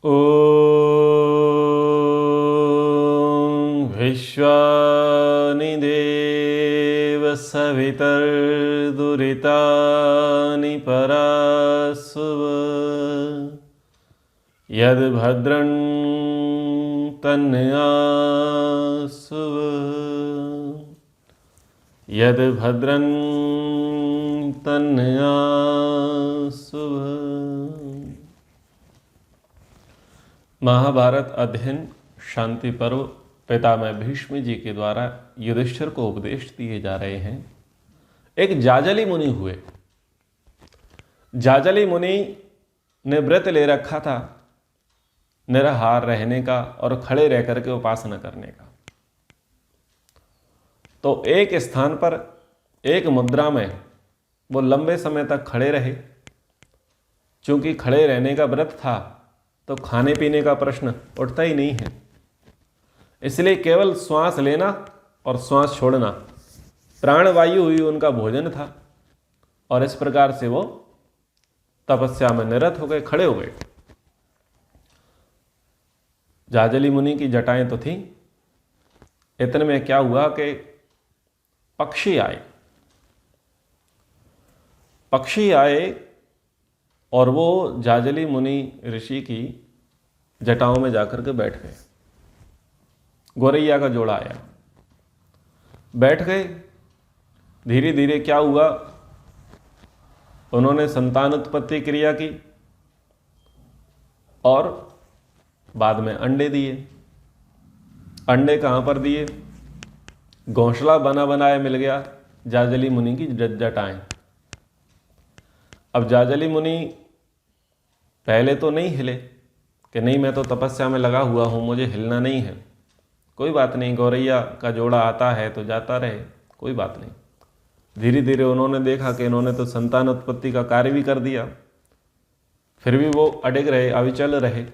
ॐ विश्वानि देव सवितर्दुरितानि परासुव यद्भद्रं तन्यासुव यद्भद्रं तन्यासुव। महाभारत अध्ययन शांति पर्व पितामह भीष्म जी के द्वारा युधिष्ठिर को उपदेश दिए जा रहे हैं। एक जाजली मुनि हुए। जाजली मुनि ने व्रत ले रखा था निराहार रहने का और खड़े रह करके उपासना करने का। तो एक स्थान पर एक मुद्रा में वो लंबे समय तक खड़े रहे। चूंकि खड़े रहने का व्रत था तो खाने पीने का प्रश्न उठता ही नहीं है, इसलिए केवल श्वास लेना और श्वास छोड़ना प्राणवायु हुई उनका भोजन था। और इस प्रकार से वो तपस्या में निरत हो गए, खड़े हो गए। जाजली मुनि की जटाएं तो थी। इतने में क्या हुआ कि पक्षी आए और वो जाजली मुनि ऋषि की जटाओं में जाकर के बैठ गए। गोरैया का जोड़ा आया, बैठ गए। धीरे धीरे क्या हुआ, उन्होंने संतान उत्पत्ति क्रिया की और बाद में अंडे दिए। अंडे कहाँ पर दिए? घोंसला बना बनाया मिल गया जाजली मुनि की जटाएं। अब जाजली मुनि पहले तो नहीं हिले कि नहीं, मैं तो तपस्या में लगा हुआ हूँ, मुझे हिलना नहीं है। कोई बात नहीं, गौरैया का जोड़ा आता है तो जाता रहे, कोई बात नहीं। धीरे धीरे उन्होंने देखा कि इन्होंने तो संतान उत्पत्ति का कार्य भी कर दिया, फिर भी वो अडिग रहे, अविचल रहे।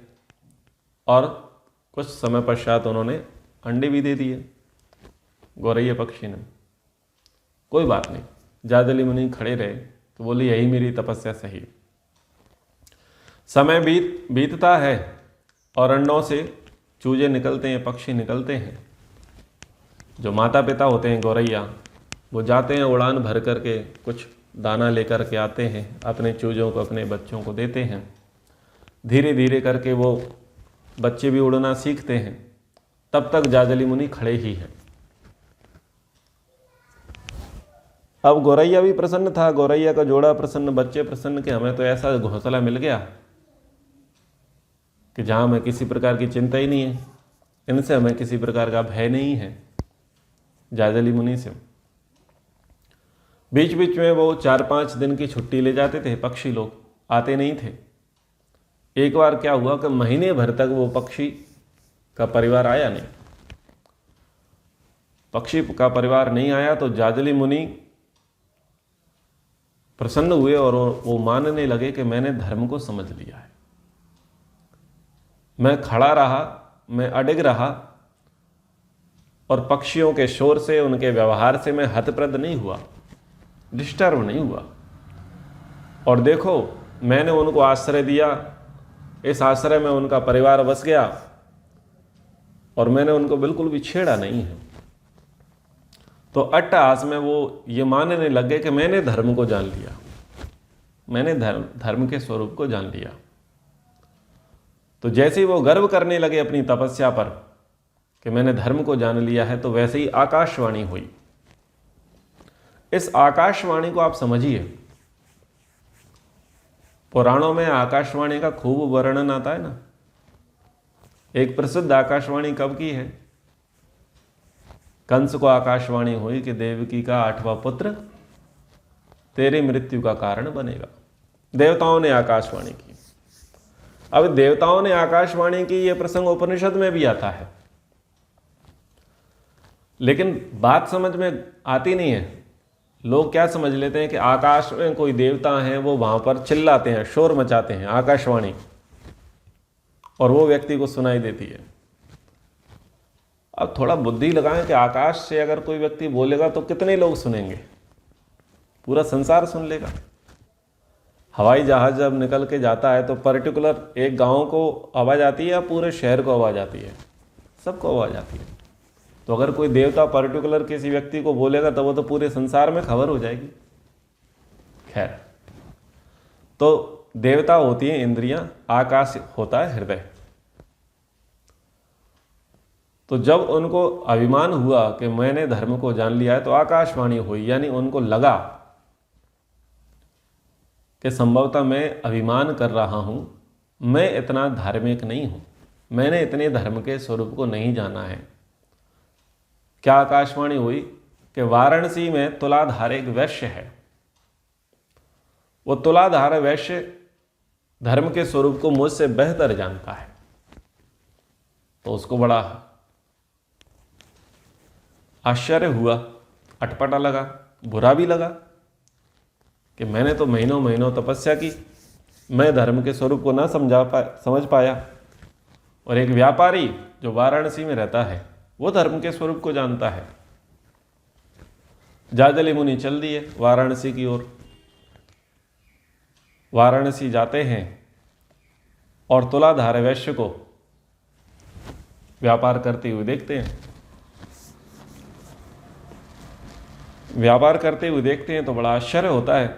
और कुछ समय पश्चात उन्होंने अंडे भी दे दिए गौरैया पक्षी ने। कोई बात नहीं, जाजली मुनि खड़े रहे तो बोले यही मेरी तपस्या सही है। समय बीतता है और अंडों से चूजे निकलते हैं, पक्षी निकलते हैं। जो माता पिता होते हैं गौरैया, वो जाते हैं उड़ान भर करके, कुछ दाना लेकर के आते हैं, अपने चूजों को, अपने बच्चों को देते हैं। धीरे धीरे करके वो बच्चे भी उड़ना सीखते हैं। तब तक जाजली मुनि खड़े ही हैं। अब गौरैया भी प्रसन्न था, गौरैया का जोड़ा प्रसन्न, बच्चे प्रसन्न कि हमें तो ऐसा घोंसला मिल गया कि जहाँ हमें किसी प्रकार की चिंता ही नहीं है, इनसे हमें किसी प्रकार का भय नहीं है जाजली मुनि से। बीच बीच में वो 4-5 दिन की छुट्टी ले जाते थे, पक्षी लोग आते नहीं थे। एक बार क्या हुआ कि महीने भर तक वो पक्षी का परिवार आया नहीं। पक्षी का परिवार नहीं आया तो जाजली मुनि प्रसन्न हुए और वो मानने लगे कि मैंने धर्म को समझ लिया है। मैं खड़ा रहा, मैं अडिग रहा और पक्षियों के शोर से, उनके व्यवहार से मैं हतप्रद नहीं हुआ, डिस्टर्ब नहीं हुआ। और देखो, मैंने उनको आश्रय दिया, इस आश्रय में उनका परिवार बस गया और मैंने उनको बिल्कुल भी छेड़ा नहीं है। तो अट्टहास में वो ये मानने लगे कि मैंने धर्म को जान लिया, मैंने धर्म के स्वरूप को जान लिया। तो जैसे ही वो गर्व करने लगे अपनी तपस्या पर कि मैंने धर्म को जान लिया है, तो वैसे ही आकाशवाणी हुई। इस आकाशवाणी को आप समझिए। पुराणों में आकाशवाणी का खूब वर्णन आता है ना। एक प्रसिद्ध आकाशवाणी कब की है? कंस को आकाशवाणी हुई कि देवकी का 8वां पुत्र तेरी मृत्यु का कारण बनेगा। देवताओं ने आकाशवाणी की। अब देवताओं ने आकाशवाणी की, यह प्रसंग उपनिषद में भी आता है, लेकिन बात समझ में आती नहीं है। लोग क्या समझ लेते हैं कि आकाश में कोई देवता हैं, वो वहां पर चिल्लाते हैं, शोर मचाते हैं, आकाशवाणी, और वो व्यक्ति को सुनाई देती है। अब थोड़ा बुद्धि लगाएं कि आकाश से अगर कोई व्यक्ति बोलेगा तो कितने लोग सुनेंगे? पूरा संसार सुन लेगा। हवाई जहाज़ जब निकल के जाता है तो पर्टिकुलर एक गांव को आवाज़ आती है या पूरे शहर को आवाज़ आती है? सबको आवाज़ आती है। तो अगर कोई देवता पर्टिकुलर किसी व्यक्ति को बोलेगा तो वो तो पूरे संसार में खबर हो जाएगी। खैर, तो देवता होती हैं इंद्रियां, आकाश होता है हृदय। तो जब उनको अभिमान हुआ कि मैंने धर्म को जान लिया है तो आकाशवाणी हुई, यानी उनको लगा कि संभवतः मैं अभिमान कर रहा हूं, मैं इतना धार्मिक नहीं हूं, मैंने इतने धर्म के स्वरूप को नहीं जाना है। क्या आकाशवाणी हुई कि वाराणसी में तुलाधार एक वैश्य है, वो तुलाधार वैश्य धर्म के स्वरूप को मुझसे बेहतर जानता है। तो उसको बड़ा आश्चर्य हुआ, अटपटा लगा, बुरा भी लगा कि मैंने तो महीनों महीनों तपस्या की, मैं धर्म के स्वरूप को ना समझ पाया, और एक व्यापारी जो वाराणसी में रहता है वो धर्म के स्वरूप को जानता है। जाजली मुनि चल दिए वाराणसी की ओर। वाराणसी जाते हैं और तुलाधार वैश्य को व्यापार करते हुए देखते हैं। व्यापार करते हुए देखते हैं तो बड़ा आश्चर्य होता है।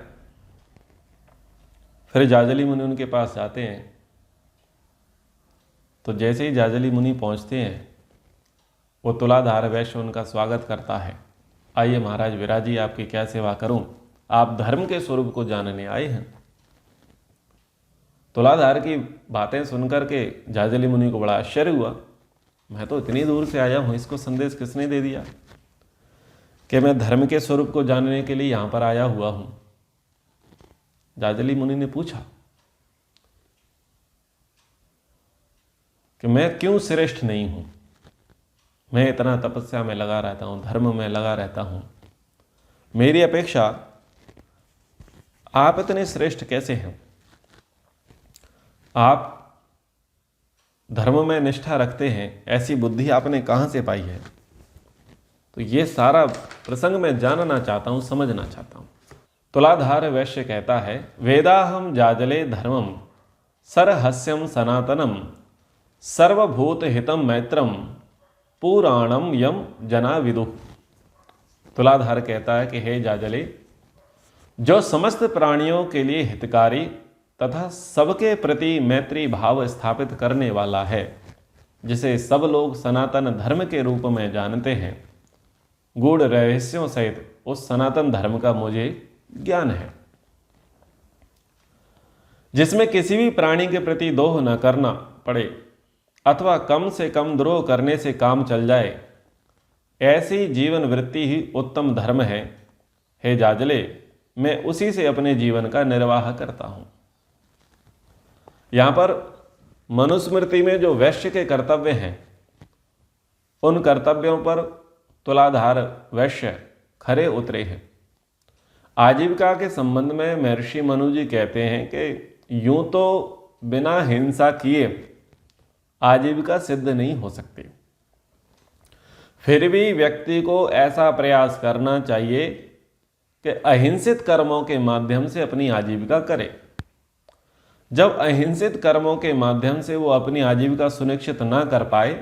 फिर जाजली मुनि उनके पास जाते हैं। तो जैसे ही जाजली मुनि पहुंचते हैं, वो तुलाधार वैश्य उनका स्वागत करता है। आइए महाराज विराजी, आपकी क्या सेवा करूं? आप धर्म के स्वरूप को जानने आए हैं। तुलाधार की बातें सुनकर के जाजली मुनि को बड़ा आश्चर्य हुआ। मैं तो इतनी दूर से आया हूं, इसको संदेश किसने दे दिया कि मैं धर्म के स्वरूप को जानने के लिए यहां पर आया हुआ हूं? जाजली मुनि ने पूछा कि मैं क्यों श्रेष्ठ नहीं हूं? मैं इतना तपस्या में लगा रहता हूं, धर्म में लगा रहता हूं, मेरी अपेक्षा आप इतने श्रेष्ठ कैसे हैं? आप धर्म में निष्ठा रखते हैं, ऐसी बुद्धि आपने कहां से पाई है? तो ये सारा प्रसंग मैं जानना चाहता हूं, समझना चाहता हूं। तुलाधार वैश्य कहता है, वेदाहम जाजले धर्मम सरहस्यम सनातनम सर्वभूत हितम मैत्रम पुराणम यम जना विदु। तुलाधार कहता है कि हे जाजले, जो समस्त प्राणियों के लिए हितकारी तथा सबके प्रति मैत्री भाव स्थापित करने वाला है, जिसे सब लोग सनातन धर्म के रूप में जानते हैं, गूढ़ रहस्यों सहित उस सनातन धर्म का मुझे ज्ञान है, जिसमें किसी भी प्राणी के प्रति दोह न करना पड़े अथवा कम से कम द्रोह करने से काम चल जाए, ऐसी जीवन वृत्ति ही उत्तम धर्म है। हे जाजले, मैं उसी से अपने जीवन का निर्वाह करता हूं। यहां पर मनुस्मृति में जो वैश्य के कर्तव्य हैं, उन कर्तव्यों पर तुलाधार वैश्य खरे उतरे हैं। आजीविका के संबंध में महर्षि मनु जी कहते हैं कि यूं तो बिना हिंसा किए आजीविका सिद्ध नहीं हो सकती, फिर भी व्यक्ति को ऐसा प्रयास करना चाहिए कि अहिंसित कर्मों के माध्यम से अपनी आजीविका करे। जब अहिंसित कर्मों के माध्यम से वो अपनी आजीविका सुनिश्चित ना कर पाए,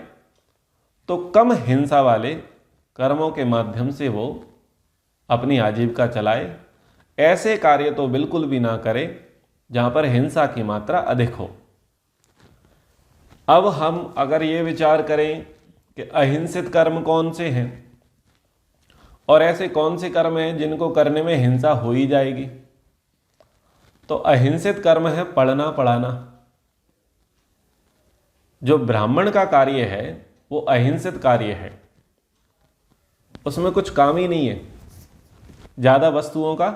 तो कम हिंसा वाले कर्मों के माध्यम से वो अपनी आजीविका चलाए। ऐसे कार्य तो बिल्कुल भी ना करे जहां पर हिंसा की मात्रा अधिक हो। अब हम अगर ये विचार करें कि अहिंसित कर्म कौन से हैं और ऐसे कौन से कर्म हैं जिनको करने में हिंसा हो ही जाएगी, तो अहिंसित कर्म है पढ़ना पढ़ाना। जो ब्राह्मण का कार्य है वो अहिंसित कार्य है, उसमें कुछ काम ही नहीं है, ज़्यादा वस्तुओं का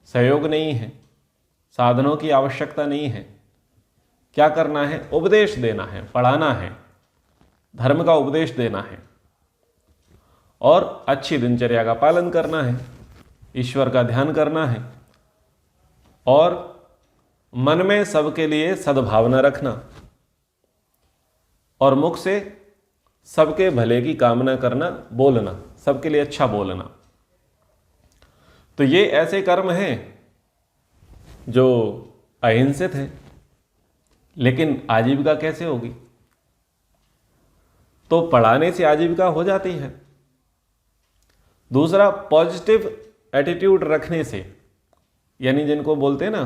सहयोग नहीं है, साधनों की आवश्यकता नहीं है। क्या करना है? उपदेश देना है, पढ़ाना है, धर्म का उपदेश देना है और अच्छी दिनचर्या का पालन करना है, ईश्वर का ध्यान करना है और मन में सबके लिए सद्भावना रखना और मुख से सबके भले की कामना करना, बोलना, सबके लिए अच्छा बोलना। तो ये ऐसे कर्म हैं जो अहिंसित है, लेकिन आजीविका कैसे होगी? तो पढ़ाने से आजीविका हो जाती है। दूसरा, पॉजिटिव एटीट्यूड रखने से, यानी जिनको बोलते हैं ना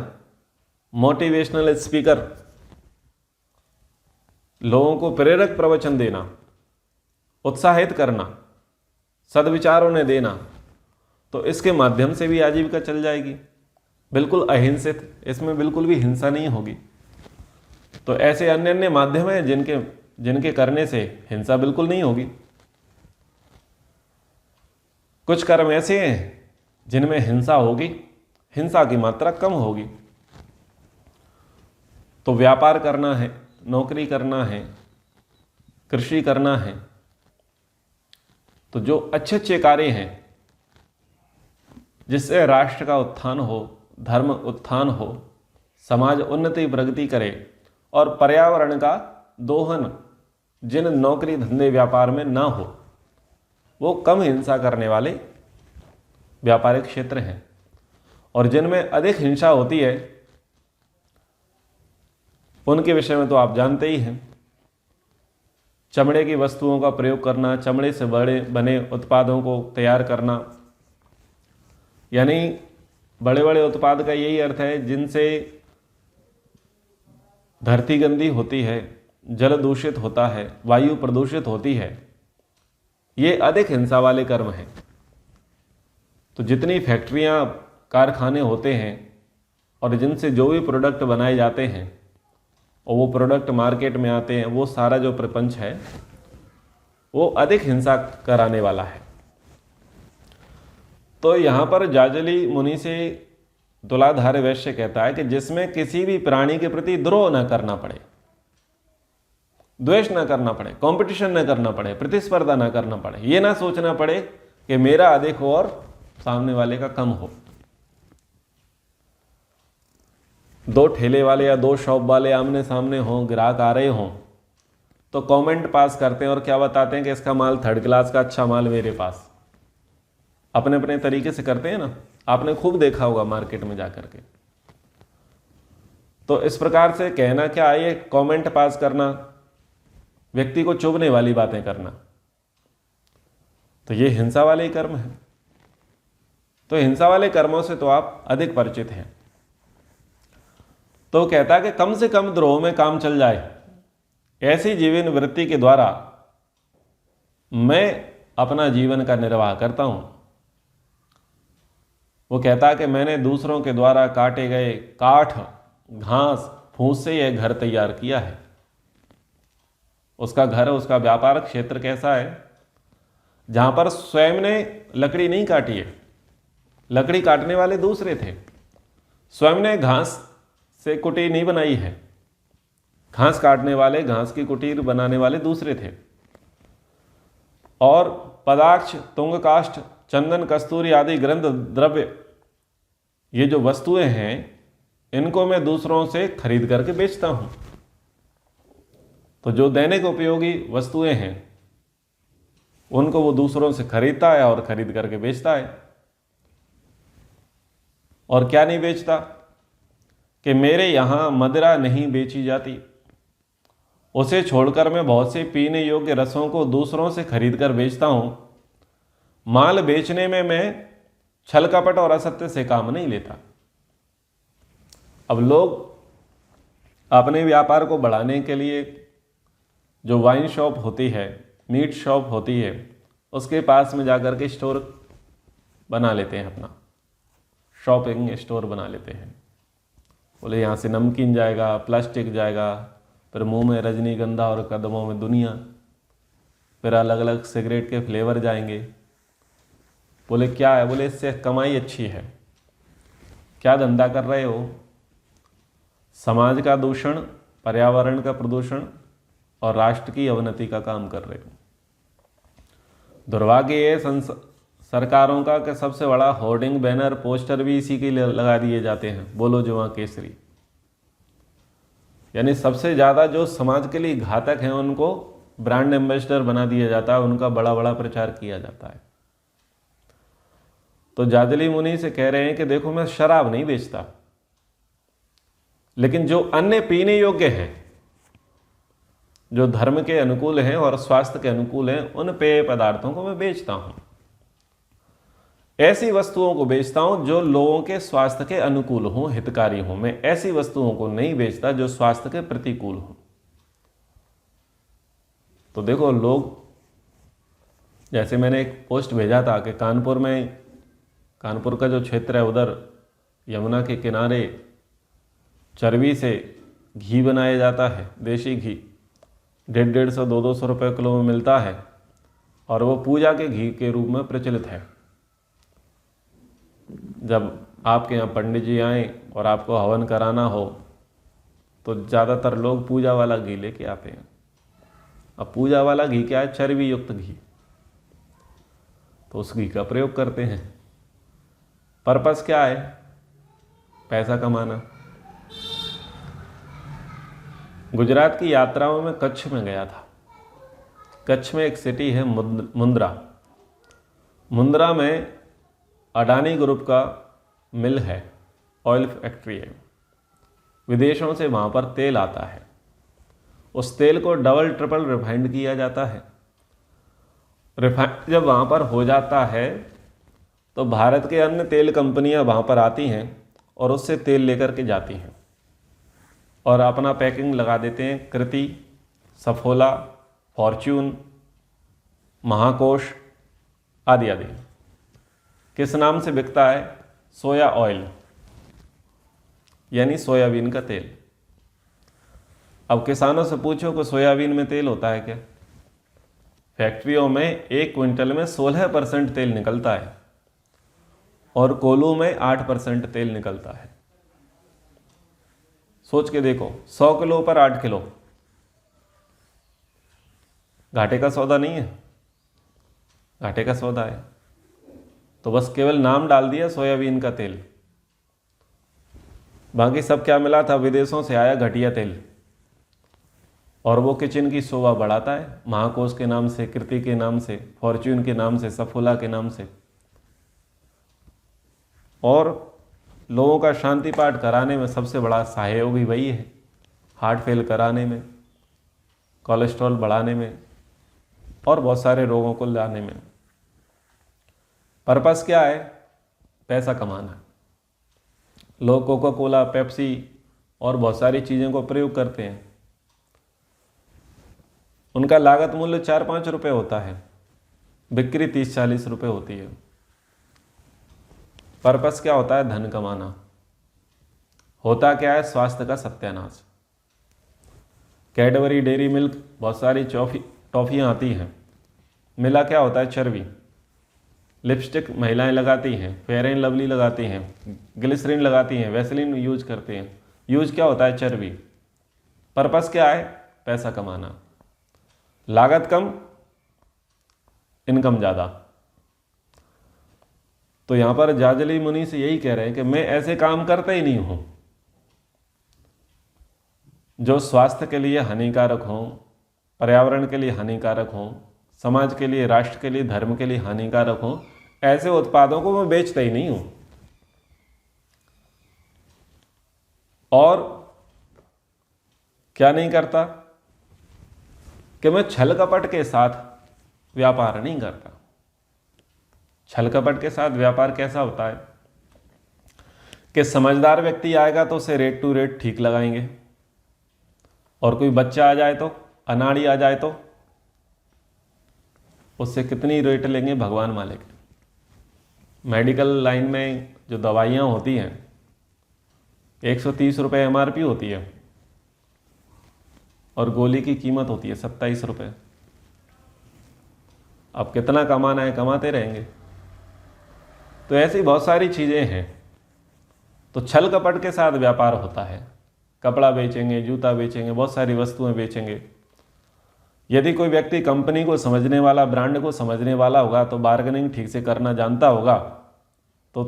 मोटिवेशनल स्पीकर, लोगों को प्रेरक प्रवचन देना, उत्साहित करना, सद्विचार उन्हें देना, तो इसके माध्यम से भी आजीविका चल जाएगी। बिल्कुल अहिंसित, इसमें बिल्कुल भी हिंसा नहीं होगी। तो ऐसे अन्य अन्य माध्यम हैं जिनके करने से हिंसा बिल्कुल नहीं होगी। कुछ कर्म ऐसे हैं जिनमें हिंसा होगी, हिंसा की मात्रा कम होगी। तो व्यापार करना है, नौकरी करना है, कृषि करना है, तो जो अच्छे अच्छे कार्य हैं जिससे राष्ट्र का उत्थान हो, धर्म उत्थान हो, समाज उन्नति प्रगति करे और पर्यावरण का दोहन जिन नौकरी धंधे व्यापार में ना हो, वो कम हिंसा करने वाले व्यापारिक क्षेत्र हैं। और जिनमें अधिक हिंसा होती है उनके विषय में तो आप जानते ही हैं। चमड़े की वस्तुओं का प्रयोग करना, चमड़े से बने उत्पादों को तैयार करना, यानी बड़े बड़े उत्पाद का यही अर्थ है जिनसे धरती गंदी होती है, जल दूषित होता है, वायु प्रदूषित होती है, ये अधिक हिंसा वाले कर्म हैं। तो जितनी फैक्ट्रियां, कारखाने होते हैं और जिनसे जो भी प्रोडक्ट बनाए जाते हैं और वो प्रोडक्ट मार्केट में आते हैं, वो सारा जो प्रपंच है वो अधिक हिंसा कराने वाला है। तो यहाँ पर जाजली मुनि से तुलाधार वैश्य कहता है कि जिसमें किसी भी प्राणी के प्रति द्रोह न करना पड़े, द्वेष न करना पड़े, कंपटीशन न करना पड़े, प्रतिस्पर्धा न करना पड़े, ये ना सोचना पड़े कि मेरा अधिक हो और सामने वाले का कम हो। दो ठेले वाले या दो शॉप वाले आमने सामने हों, ग्राहक आ रहे हों, तो कमेंट पास करते हैं और क्या बताते हैं कि इसका माल थर्ड क्लास का, अच्छा माल मेरे पास, अपने अपने तरीके से करते हैं ना। आपने खूब देखा होगा मार्केट में जाकर के। तो इस प्रकार से कहना क्या है, ये कमेंट पास करना, व्यक्ति को चुभने वाली बातें करना, तो ये हिंसा वाले ही कर्म है। तो हिंसा वाले कर्मों से तो आप अधिक परिचित हैं। तो कहता है कि कम से कम द्रोह में काम चल जाए, ऐसी जीवन वृत्ति के द्वारा मैं अपना जीवन का निर्वाह करता हूं। वो कहता है कि मैंने दूसरों के द्वारा काटे गए काठ, घास, फूस से यह घर तैयार किया है। उसका घर, उसका व्यापार क्षेत्र कैसा है, जहां पर स्वयं ने लकड़ी नहीं काटी है, लकड़ी काटने वाले दूसरे थे। स्वयं ने घास से कुटीर नहीं बनाई है, घास काटने वाले, घास की कुटीर बनाने वाले दूसरे थे। और पदाक्ष, तुंगकाष्ठ, चंदन, कस्तूरी आदि गंध द्रव्य, ये जो वस्तुएं हैं, इनको मैं दूसरों से खरीद करके बेचता हूं। तो जो दैनिक उपयोगी वस्तुएं हैं उनको वो दूसरों से खरीदता है और खरीद करके बेचता है। और क्या नहीं बेचता कि मेरे यहां मदिरा नहीं बेची जाती, उसे छोड़कर मैं बहुत से पीने योग्य रसों को दूसरों से खरीद कर बेचता हूं। माल बेचने में मैं छल कपट और असत्य से काम नहीं लेता। अब लोग अपने व्यापार को बढ़ाने के लिए जो वाइन शॉप होती है, मीट शॉप होती है, उसके पास में जाकर के स्टोर बना लेते हैं, अपना शॉपिंग स्टोर बना लेते हैं। बोले यहाँ से नमकीन जाएगा, प्लास्टिक जाएगा, फिर मुंह में रजनीगंधा और कदमों में दुनिया, फिर अलग अलग सिगरेट के फ्लेवर जाएंगे। बोले क्या है? बोले इससे कमाई अच्छी है। क्या धंधा कर रहे हो? समाज का दूषण, पर्यावरण का प्रदूषण और राष्ट्र की अवनति का काम कर रहे हो। दुर्भाग्य ये सरकारों का कि सबसे बड़ा होर्डिंग, बैनर, पोस्टर भी इसी के लिए लगा दिए जाते हैं, बोलो जुआ केसरी। यानी सबसे ज़्यादा जो समाज के लिए घातक हैं उनको ब्रांड एम्बेसडर बना दिया जाता है, उनका बड़ा बड़ा प्रचार किया जाता है। तो जाजली मुनि से कह रहे हैं कि देखो मैं शराब नहीं बेचता, लेकिन जो अन्य पीने योग्य हैं, जो धर्म के अनुकूल हैं और स्वास्थ्य के अनुकूल हैं, उन पेय पदार्थों को मैं बेचता हूं। ऐसी वस्तुओं को बेचता हूं जो लोगों के स्वास्थ्य के अनुकूल हों, हितकारी हों। मैं ऐसी वस्तुओं को नहीं बेचता जो स्वास्थ्य के प्रतिकूल हों। तो देखो, लोग, जैसे मैंने एक पोस्ट भेजा था कि कानपुर का जो क्षेत्र है उधर यमुना के किनारे चर्बी से घी बनाया जाता है, देसी घी 150-150 200 रुपये किलो में मिलता है और वो पूजा के घी के रूप में प्रचलित है। जब आपके यहाँ पंडित जी आए और आपको हवन कराना हो तो ज़्यादातर लोग पूजा वाला घी लेके आते हैं। अब पूजा वाला घी क्या है? चर्बी युक्त घी। तो उस घी का प्रयोग करते हैं। पर्पस क्या है? पैसा कमाना। गुजरात की यात्रा में मैं कच्छ में गया था। कच्छ में एक सिटी है मुंद्रा। मुंद्रा में अडानी ग्रुप का मिल है, ऑयल फैक्ट्री है। विदेशों से वहाँ पर तेल आता है। उस तेल को डबल ट्रिपल रिफाइंड किया जाता है। रिफाइंड जब वहाँ पर हो जाता है तो भारत के अन्य तेल कंपनियाँ वहाँ पर आती हैं और उससे तेल लेकर के जाती हैं और अपना पैकिंग लगा देते हैं। कृति, सफोला, फॉर्च्यून, महाकोश आदि आदि। किस नाम से बिकता है? सोया ऑयल, यानी सोयाबीन का तेल। अब किसानों से पूछो कि सोयाबीन में तेल होता है क्या? फैक्ट्रियों में 1 क्विंटल में 16% तेल निकलता है और कोल्हू में 8% तेल निकलता है। सोच के देखो, 100 किलो पर 8 किलो, घाटे का सौदा नहीं है? घाटे का सौदा है। तो बस केवल नाम डाल दिया सोयाबीन का तेल, बाकी सब क्या मिला था? विदेशों से आया घटिया तेल। और वो किचन की शोभा बढ़ाता है महाकोश के नाम से, कृति के नाम से, फॉर्च्यून के नाम से, सफोला के नाम से। और लोगों का शांति पाठ कराने में सबसे बड़ा सहयोगी वही है। हार्ट फेल कराने में, कोलेस्ट्रॉल बढ़ाने में और बहुत सारे रोगों को लाने में। पर्पस क्या है? पैसा कमाना। लोग कोका कोला, पेप्सी और बहुत सारी चीज़ों को प्रयोग करते हैं। उनका लागत मूल्य 4-5 रुपये होता है, बिक्री 30-40 रुपये होती है। पर्पस क्या होता है? धन कमाना। होता क्या है? स्वास्थ्य का सत्यानाश। कैडबरी डेयरी मिल्क, बहुत सारी टॉफियाँ आती हैं, मिला क्या होता है? चर्बी। लिपस्टिक महिलाएं लगाती हैं, फेयर एंड लवली लगाती हैं, ग्लिसरीन लगाती हैं, वैसलीन यूज करते हैं। यूज क्या होता है? चर्बी। पर्पस क्या है? पैसा कमाना। लागत कम, इनकम ज़्यादा। तो यहाँ पर जाजली मुनि से यही कह रहे हैं कि मैं ऐसे काम करता ही नहीं हूँ जो स्वास्थ्य के लिए हानिकारक हों, पर्यावरण के लिए हानिकारक हों, समाज के लिए, राष्ट्र के लिए, धर्म के लिए हानिकारक हों। ऐसे उत्पादों को मैं बेचता ही नहीं हूँ। और क्या नहीं करता कि मैं छल कपट के साथ व्यापार नहीं करता। छल कपट के साथ व्यापार कैसा होता है कि समझदार व्यक्ति आएगा तो उसे रेट टू रेट ठीक लगाएंगे, और कोई बच्चा आ जाए तो, अनाड़ी आ जाए तो उससे कितनी रेट लेंगे भगवान मालिक। मेडिकल लाइन में जो दवाइयाँ होती हैं 130 रुपये MRP होती है और गोली की कीमत होती है 27 रुपये। अब कितना कमाना है, कमाते रहेंगे। तो ऐसी बहुत सारी चीज़ें हैं। तो छल कपट के साथ व्यापार होता है। कपड़ा बेचेंगे, जूता बेचेंगे, बहुत सारी वस्तुएं बेचेंगे। यदि कोई व्यक्ति कंपनी को समझने वाला, ब्रांड को समझने वाला होगा, तो बार्गेनिंग ठीक से करना जानता होगा, तो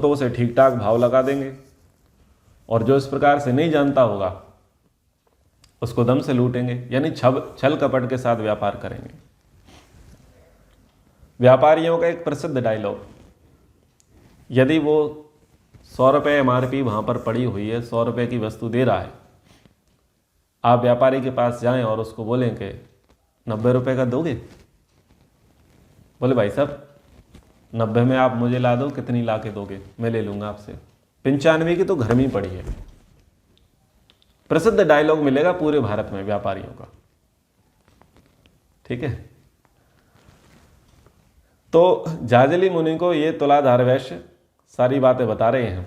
उसे ठीक ठाक भाव लगा देंगे। और जो इस प्रकार से नहीं जानता होगा उसको दम से लूटेंगे, यानी छल कपट के साथ व्यापार करेंगे। व्यापारियों का एक प्रसिद्ध डायलॉग, यदि वो 100 रुपये MRP वहाँ पर पड़ी हुई है, 100 रुपये की वस्तु दे रहा है। आप व्यापारी के पास जाएं और उसको बोलें कि 90 रुपये का दोगे? बोले भाई साहब 90 में आप मुझे ला दो, कितनी ला के दोगे? मैं ले लूँगा आपसे। 95 की तो घर में पड़ी है। प्रसिद्ध डायलॉग मिलेगा पूरे भारत में व्यापारियों का, ठीक है। तो जाजली मुनि को ये तुलाधार वैश्य सारी बातें बता रहे हैं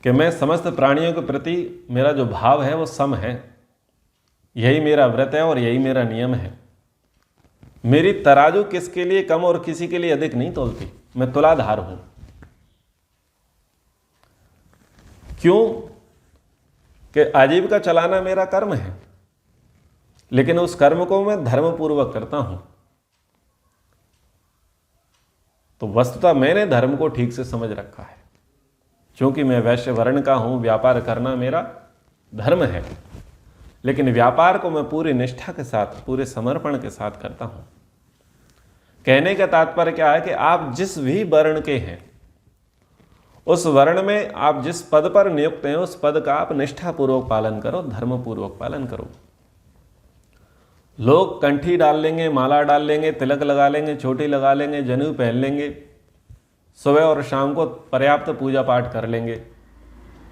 कि मैं समस्त प्राणियों के प्रति मेरा जो भाव है वो सम है, यही मेरा व्रत है और यही मेरा नियम है। मेरी तराजू किसके लिए कम और किसी के लिए अधिक नहीं तोलती, मैं तुलाधार हूं। क्यों? कि आजीविका चलाना मेरा कर्म है, लेकिन उस कर्म को मैं धर्मपूर्वक करता हूं। तो वस्तुतः मैंने धर्म को ठीक से समझ रखा है। क्योंकि मैं वैश्य वर्ण का हूं, व्यापार करना मेरा धर्म है, लेकिन व्यापार को मैं पूरी निष्ठा के साथ, पूरे समर्पण के साथ करता हूं। कहने का तात्पर्य क्या है कि आप जिस भी वर्ण के हैं, उस वर्ण में आप जिस पद पर नियुक्त हैं, उस पद का आप निष्ठापूर्वक पालन करो, धर्मपूर्वक पालन करो। लोग कंठी डाल लेंगे, माला डाल लेंगे, तिलक लगा लेंगे, चोटी लगा लेंगे, जनेऊ पहन लेंगे, सुबह और शाम को पर्याप्त पूजा पाठ कर लेंगे।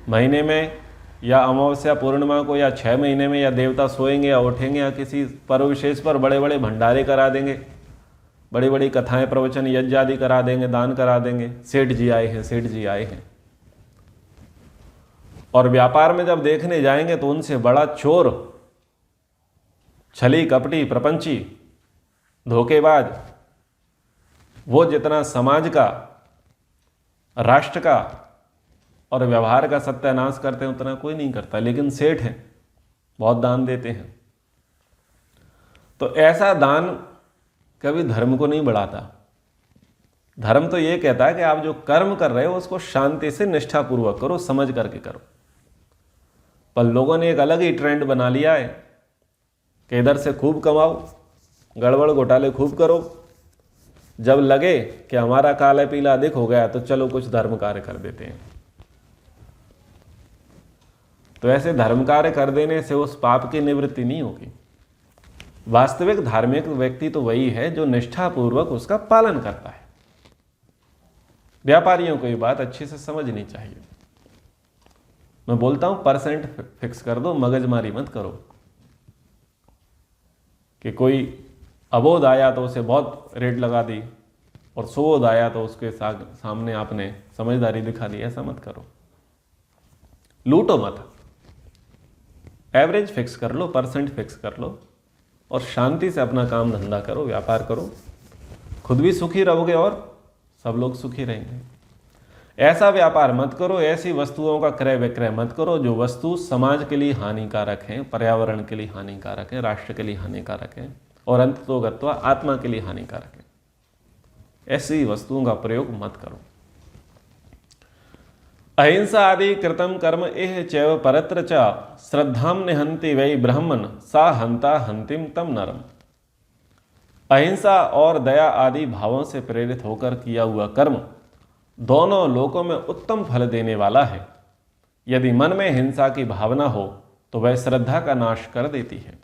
महीने में या अमावस्या पूर्णिमा को या 6 महीने में या देवता सोएंगे या उठेंगे या किसी पर्व विशेष पर बड़े बड़े भंडारे करा देंगे, बड़ी बड़ी कथाएं प्रवचन यज्ञ आदि करा देंगे, दान करा देंगे। सेठ जी आए हैं, सेठ जी आए हैं। और व्यापार में जब देखने जाएंगे तो उनसे बड़ा चोर, छली कपटी, प्रपंची, धोखेबाज, वो जितना समाज का, राष्ट्र का और व्यवहार का सत्यानाश करते हैं उतना कोई नहीं करता। लेकिन सेठ हैं, बहुत दान देते हैं। तो ऐसा दान कभी धर्म को नहीं बढ़ाता। धर्म तो ये कहता है कि आप जो कर्म कर रहे हो उसको शांति से निष्ठापूर्वक करो, समझ करके करो। पर लोगों ने एक अलग ही ट्रेंड बना लिया है कि इधर से खूब कमाओ, गड़बड़ घोटाले खूब करो, जब लगे कि हमारा काला पीला अधिक हो गया तो चलो कुछ धर्म कार्य कर देते हैं। तो ऐसे धर्म कार्य कर देने से उस पाप की निवृत्ति नहीं होगी। वास्तविक धार्मिक व्यक्ति तो वही है जो निष्ठापूर्वक उसका पालन करता है। व्यापारियों को ये बात अच्छे से समझनी चाहिए। मैं बोलता हूं परसेंट फिक्स कर दो, मगजमारी मत करो कि कोई अबोध आया तो उसे बहुत रेट लगा दी और सुबोध आया तो उसके सामने आपने समझदारी दिखा दी। ऐसा मत करो, लूटो मत। एवरेज फिक्स कर लो, परसेंट फिक्स कर लो और शांति से अपना काम धंधा करो, व्यापार करो। खुद भी सुखी रहोगे और सब लोग सुखी रहेंगे। ऐसा व्यापार मत करो, ऐसी वस्तुओं का क्रय विक्रय मत करो जो वस्तु समाज के लिए हानिकारक हैं, पर्यावरण के लिए हानिकारक है, राष्ट्र के लिए हानिकारक है और अंततोगत्वा आत्मा के लिए हानिकारक है। ऐसी वस्तुओं का प्रयोग मत करो। अहिंसा आदि कृतम कर्म एह चैव परत्र च श्रद्धाम निहंति वै ब्राह्मण सा हंता हंतिम तम नरम। अहिंसा और दया आदि भावों से प्रेरित होकर किया हुआ कर्म दोनों लोकों में उत्तम फल देने वाला है। यदि मन में हिंसा की भावना हो तो वह श्रद्धा का नाश कर देती है।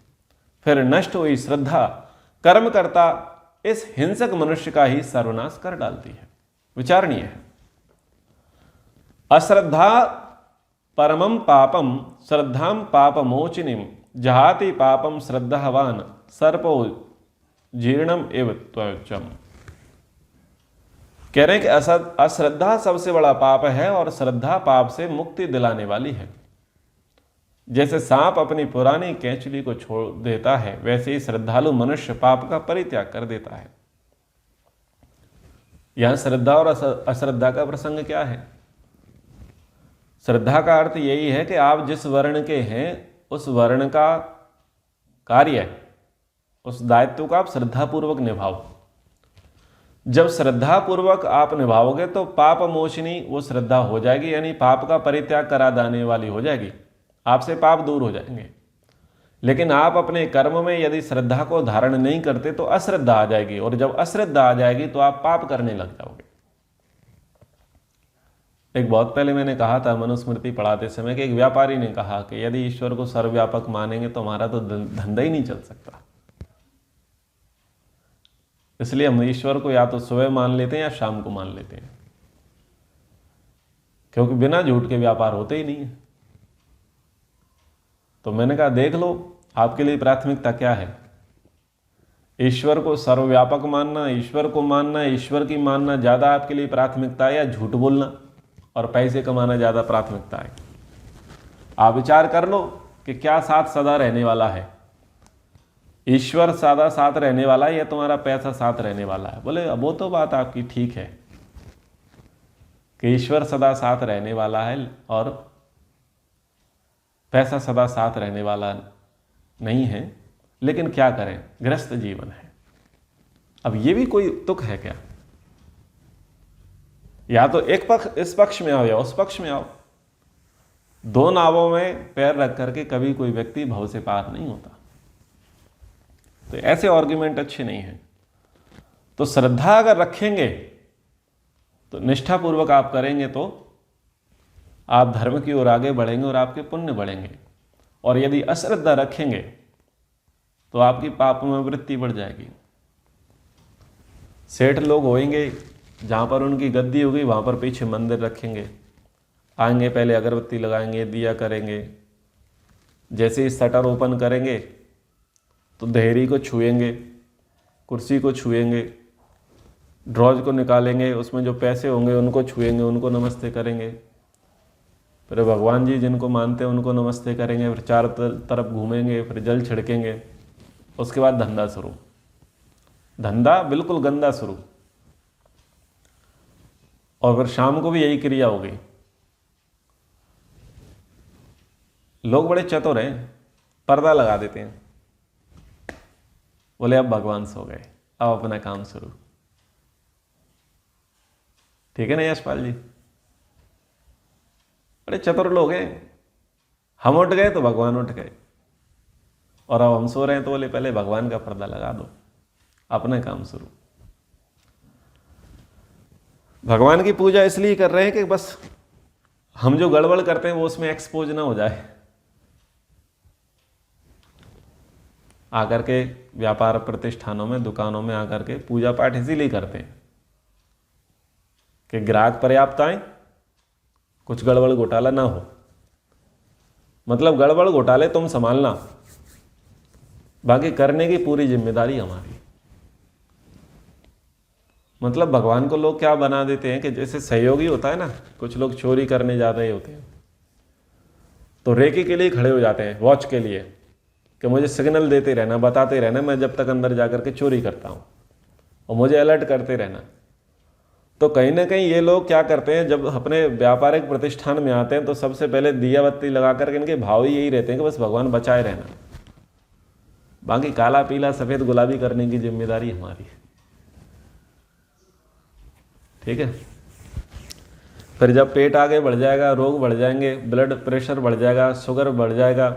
फिर नष्ट हुई श्रद्धा कर्मकर्ता इस हिंसक मनुष्य का ही सर्वनाश कर डालती है। विचारणीय है। अश्रद्धा परमं पापम श्रद्धाम पापमोचिनीम जहाति पापम श्रद्धावान सर्पो जीर्णम एव त्वचम। कह रहे हैं कि अश्रद्धा सबसे बड़ा पाप है और श्रद्धा पाप से मुक्ति दिलाने वाली है। जैसे सांप अपनी पुरानी केंचुली को छोड़ देता है, वैसे ही श्रद्धालु मनुष्य पाप का परित्याग कर देता है। यहां श्रद्धा और अश्रद्धा का प्रसंग क्या है? श्रद्धा का अर्थ यही है कि आप जिस वर्ण के हैं उस वर्ण का कार्य, उस दायित्व को आप श्रद्धापूर्वक निभाओ। जब श्रद्धापूर्वक आप निभाओगे तो पाप मोचनी वो श्रद्धा हो जाएगी, यानी पाप का परित्याग करा देने वाली हो जाएगी। आपसे पाप दूर हो जाएंगे। लेकिन आप अपने कर्म में यदि श्रद्धा को धारण नहीं करते तो अश्रद्धा आ जाएगी, और जब अश्रद्धा आ जाएगी तो आप पाप करने लग जाओगे। एक बहुत पहले मैंने कहा था मनुस्मृति पढ़ाते समय कि एक व्यापारी ने कहा कि यदि ईश्वर को सर्वव्यापक मानेंगे तो हमारा तो धंधा ही नहीं चल सकता। इसलिए हम ईश्वर को या तो सुबह मान लेते हैं या शाम को मान लेते हैं, क्योंकि बिना झूठ के व्यापार होते ही नहीं है। तो मैंने कहा देख लो आपके लिए प्राथमिकता क्या है, ईश्वर को सर्वव्यापक मानना, ईश्वर को मानना, ईश्वर की मानना ज़्यादा आपके लिए प्राथमिकता है, या झूठ बोलना और पैसे कमाना ज़्यादा प्राथमिकता है? आप विचार कर लो कि क्या साथ सदा रहने वाला है, ईश्वर सदा साथ रहने वाला है या तुम्हारा पैसा साथ रहने वाला है? बोले वो तो बात आपकी ठीक है कि ईश्वर सदा साथ रहने वाला है और पैसा सदा साथ रहने वाला नहीं है, लेकिन क्या करें, गृहस्थ जीवन है। अब ये भी कोई तुक है क्या? या तो एक पक्ष, इस पक्ष में आओ या उस पक्ष में आओ। दो नावों में पैर रख करके कभी कोई व्यक्ति भव से पार नहीं होता। तो ऐसे आर्ग्यूमेंट अच्छे नहीं हैं। तो श्रद्धा अगर रखेंगे तो निष्ठापूर्वक आप करेंगे तो आप धर्म की ओर आगे बढ़ेंगे और आपके पुण्य बढ़ेंगे। और यदि अश्रद्धा रखेंगे तो आपकी पाप में वृत्ति बढ़ जाएगी। सेठ लोग होंगे, जहाँ पर उनकी गद्दी होगी वहाँ पर पीछे मंदिर रखेंगे, आएंगे पहले अगरबत्ती लगाएंगे, दिया करेंगे, जैसे ही शटर ओपन करेंगे तो देहरी को छुएंगे, कुर्सी को छुएंगे, ड्रॉज को निकालेंगे, उसमें जो पैसे होंगे उनको छुएंगे, उनको नमस्ते करेंगे, फिर भगवान जी जिनको मानते हैं उनको नमस्ते करेंगे, फिर चारों तरफ घूमेंगे, फिर जल छिड़केंगे, उसके बाद धंधा शुरू। धंधा बिल्कुल गंदा शुरू, और फिर शाम को भी यही क्रिया होगी। लोग बड़े चतुर हैं, पर्दा लगा देते हैं, बोले अब भगवान सो गए, अब अपना काम शुरू। ठीक है ना यशपाल जी? बड़े चतुर लोग हैं। हम उठ गए तो भगवान उठ गए, और अब हम सो रहे हैं तो बोले पहले भगवान का पर्दा लगा दो, अपना काम शुरू। भगवान की पूजा इसलिए कर रहे हैं कि बस हम जो गड़बड़ करते हैं वो उसमें एक्सपोज ना हो जाए। आकर के व्यापार प्रतिष्ठानों में, दुकानों में आकर के पूजा पाठ इसीलिए करते हैं कि ग्राहक पर्याप्त आए, कुछ गड़बड़ घोटाला ना हो। मतलब गड़बड़ घोटाले तुम संभालना, बाकी करने की पूरी जिम्मेदारी हमारी। मतलब भगवान को लोग क्या बना देते हैं कि जैसे सहयोगी होता है ना, कुछ लोग चोरी करने जा रहे होते हैं तो रेकी के लिए खड़े हो जाते हैं, वॉच के लिए, कि मुझे सिग्नल देते रहना, बताते रहना, मैं जब तक अंदर जाकर के चोरी करता हूँ, और मुझे अलर्ट करते रहना। तो कहीं ना कहीं ये लोग क्या करते हैं, जब अपने व्यापारिक प्रतिष्ठान में आते हैं तो सबसे पहले दिया बत्ती लगा करके इनके भाव ही यही रहते हैं कि बस भगवान बचाए रहना, बाकी काला पीला सफ़ेद गुलाबी करने की जिम्मेदारी हमारी है। ठीक है? फिर जब पेट आगे बढ़ जाएगा, रोग बढ़ जाएंगे, ब्लड प्रेशर बढ़ जाएगा, शुगर बढ़ जाएगा,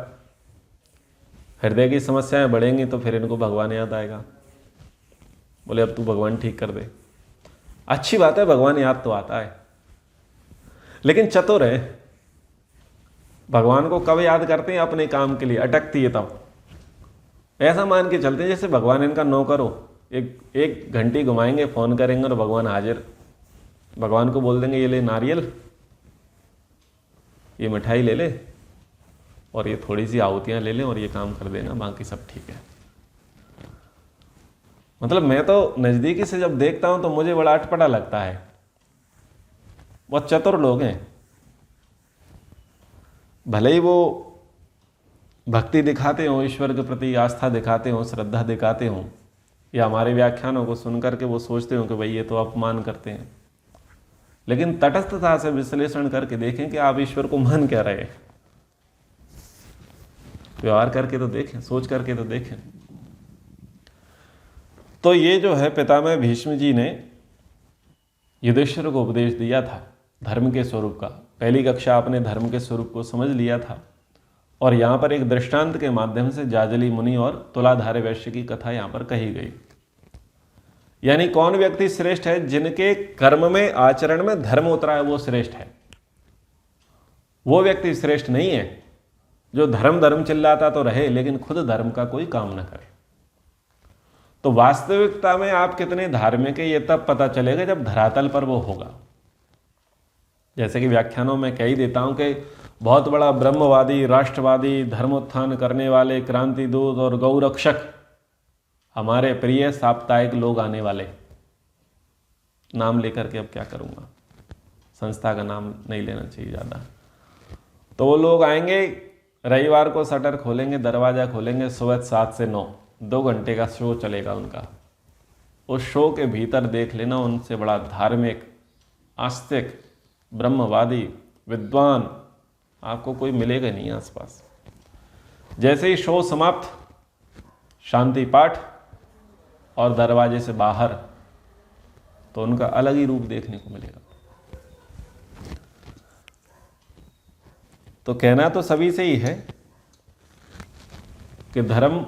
हृदय की समस्याएं बढ़ेंगी, तो फिर इनको भगवान याद आएगा, बोले अब तू भगवान ठीक कर दे। अच्छी बात है, भगवान याद तो आता है, लेकिन चतुर है। भगवान को कब याद करते हैं? अपने काम के लिए अटकती है तब। ऐसा मान के चलते हैं जैसे भगवान इनका नौकर हो, एक घंटी घुमाएंगे, फोन करेंगे और भगवान हाजिर। भगवान को बोल देंगे ये ले नारियल, ये मिठाई ले ले, और ये थोड़ी सी आहुतियाँ ले लें, और ये काम कर देना, बाकी सब ठीक है। मतलब मैं तो नज़दीकी से जब देखता हूँ तो मुझे बड़ा अटपटा लगता है। बहुत चतुर लोग हैं, भले ही वो भक्ति दिखाते हों, ईश्वर के प्रति आस्था दिखाते हों, श्रद्धा दिखाते हों, या हमारे व्याख्यानों को सुन करके वो सोचते हों कि भाई ये तो अपमान करते हैं, लेकिन तटस्थता से विश्लेषण करके देखें कि आप ईश्वर को मान क्या रहे हैं। व्यवहार करके तो देखें, सोच करके तो देखें। तो ये जो है पितामह भीष्म जी ने युधिष्ठिर को उपदेश दिया था धर्म के स्वरूप का। पहली कक्षा आपने धर्म के स्वरूप को समझ लिया था, और यहाँ पर एक दृष्टांत के माध्यम से जाजली मुनि और तुलाधारे वैश्य की कथा यहाँ पर कही गई। यानी कौन व्यक्ति श्रेष्ठ है? जिनके कर्म में, आचरण में धर्म उतरा है, वो श्रेष्ठ है। वो व्यक्ति श्रेष्ठ नहीं है जो धर्म धर्म चिल्लाता तो रहे लेकिन खुद धर्म का कोई काम न करे। तो वास्तविकता में आप कितने धार्मिक है ये तब पता चलेगा जब धरातल पर वो होगा। जैसे कि व्याख्यानों में कह ही देता हूं कि बहुत बड़ा ब्रह्मवादी, राष्ट्रवादी, धर्मोत्थान करने वाले, क्रांति दूत और गौरक्षक हमारे प्रिय साप्ताहिक लोग आने वाले, नाम लेकर के अब क्या करूंगा, संस्था का नाम नहीं लेना चाहिए ज़्यादा। तो वो लोग आएंगे, रविवार को शटर खोलेंगे, दरवाज़ा खोलेंगे, सुबह 7 से 9 2 घंटे का शो चलेगा उनका। उस शो के भीतर देख लेना उनसे बड़ा धार्मिक, आस्तिक, ब्रह्मवादी, विद्वान आपको कोई मिलेगा नहीं आसपास। जैसे ही शो समाप्त, शांति पाठ और दरवाजे से बाहर, तो उनका अलग ही रूप देखने को मिलेगा। तो कहना तो सभी से ही है कि धर्म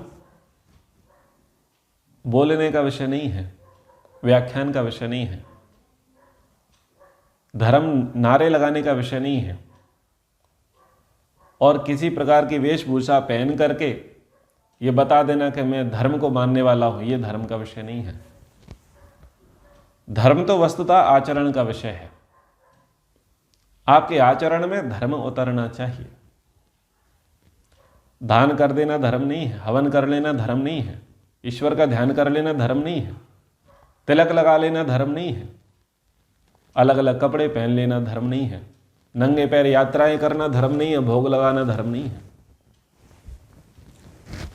बोलने का विषय नहीं है, व्याख्यान का विषय नहीं है, धर्म नारे लगाने का विषय नहीं है, और किसी प्रकार की वेशभूषा पहन करके ये बता देना कि मैं धर्म को मानने वाला हूं, ये धर्म का विषय नहीं है। धर्म तो वस्तुतः आचरण का विषय है। आपके आचरण में धर्म उतरना चाहिए। दान कर देना धर्म नहीं है, हवन कर लेना धर्म नहीं है, ईश्वर का ध्यान कर लेना धर्म नहीं है, तिलक लगा लेना धर्म नहीं है, अलग अलग कपड़े पहन लेना धर्म नहीं है, नंगे पैर यात्राएं करना धर्म नहीं है, भोग लगाना धर्म नहीं है।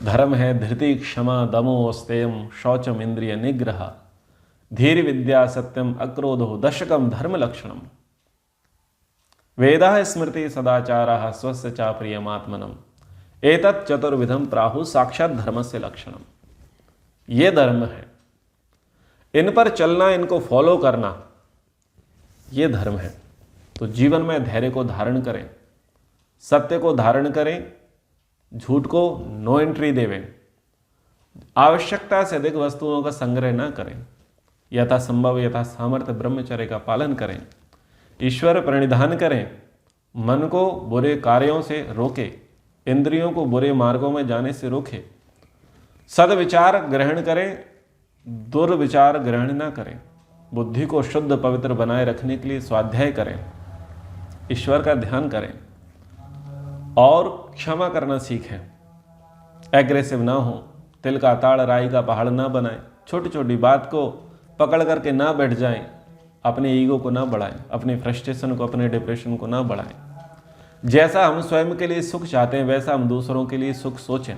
धर्म है धृति, क्षमा, दमो, स्तेयम, शौचम, इंद्रिय निग्रह, धीर, विद्या, सत्यम, अक्रोधो, दशकम धर्म लक्षणम, वेदा स्मृति, सदाचार, स्वस्य चा प्रियमात्मनम, एतत् चतुर्विधम प्राहु साक्षात धर्म से लक्षणम। ये धर्म है। इन पर चलना, इनको फॉलो करना, ये धर्म है। तो जीवन में धैर्य को धारण करें, सत्य को धारण करें, झूठ को नो एंट्री देवें, आवश्यकता से अधिक वस्तुओं का संग्रह न करें, यथासंभव यथा सामर्थ्य ब्रह्मचर्य का पालन करें, ईश्वर प्रणिधान करें, मन को बुरे कार्यों से रोके, इंद्रियों को बुरे मार्गों में जाने से रोके, सद्विचार ग्रहण करें, दुर्विचार ग्रहण न करें, बुद्धि को शुद्ध पवित्र बनाए रखने के लिए स्वाध्याय करें, ईश्वर का ध्यान करें और क्षमा करना सीखें। एग्रेसिव ना हो, तिल का ताड़ राई का पहाड़ ना बनाएं, छोटी छोटी बात को पकड़ करके ना बैठ जाएं, अपने ईगो को ना बढ़ाएं, अपने फ्रस्ट्रेशन को, अपने डिप्रेशन को ना बढ़ाएं। जैसा हम स्वयं के लिए सुख चाहते हैं वैसा हम दूसरों के लिए सुख सोचें।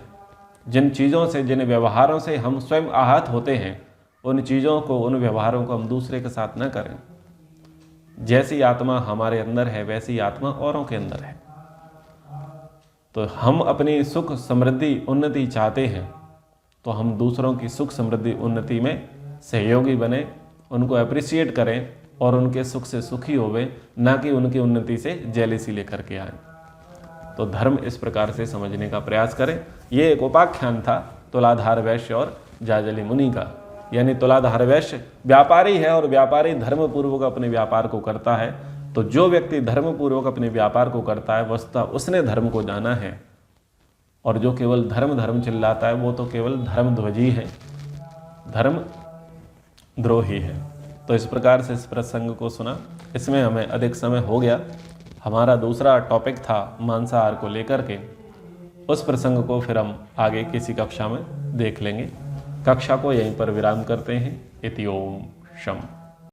जिन चीज़ों से, जिन व्यवहारों से हम स्वयं आहत होते हैं, उन चीज़ों को, उन व्यवहारों को हम दूसरे के साथ न करें। जैसी आत्मा हमारे अंदर है वैसी आत्मा औरों के अंदर है। तो हम अपनी सुख समृद्धि उन्नति चाहते हैं तो हम दूसरों की सुख समृद्धि उन्नति में सहयोगी बने, उनको अप्रिशिएट करें और उनके सुख से सुखी होवे, ना कि उनकी उन्नति से जेलिसी लेकर के आए। तो धर्म इस प्रकार से समझने का प्रयास करें। ये एक उपाख्यान था तुलाधार वैश्य और जाजली मुनि का। यानी तुलाधार वैश्य व्यापारी है और व्यापारी धर्मपूर्वक अपने व्यापार को करता है। तो जो व्यक्ति धर्मपूर्वक अपने व्यापार को करता है वस्तुतः उसने धर्म को जाना है, और जो केवल धर्म धर्म चिल्लाता है वो तो केवल धर्मध्वजी है, धर्म द्रोही है। तो इस प्रकार से इस प्रसंग को सुना, इसमें हमें अधिक समय हो गया। हमारा दूसरा टॉपिक था मांसाहार को लेकर के, उस प्रसंग को फिर हम आगे किसी कक्षा में देख लेंगे। कक्षा को यहीं पर विराम करते हैं। इति ओम शम।